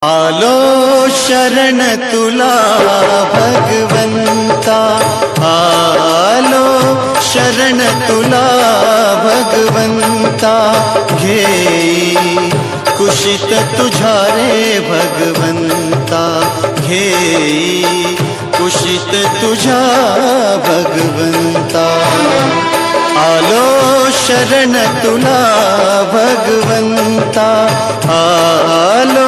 आलो शरण तुला भगवंता, आलो शरण तुला भगवंता, घेई कुशित तुझा रे भगवंता, घेई कुशित तुझा भगवंता। आलो शरण तुला भगवंता, आलो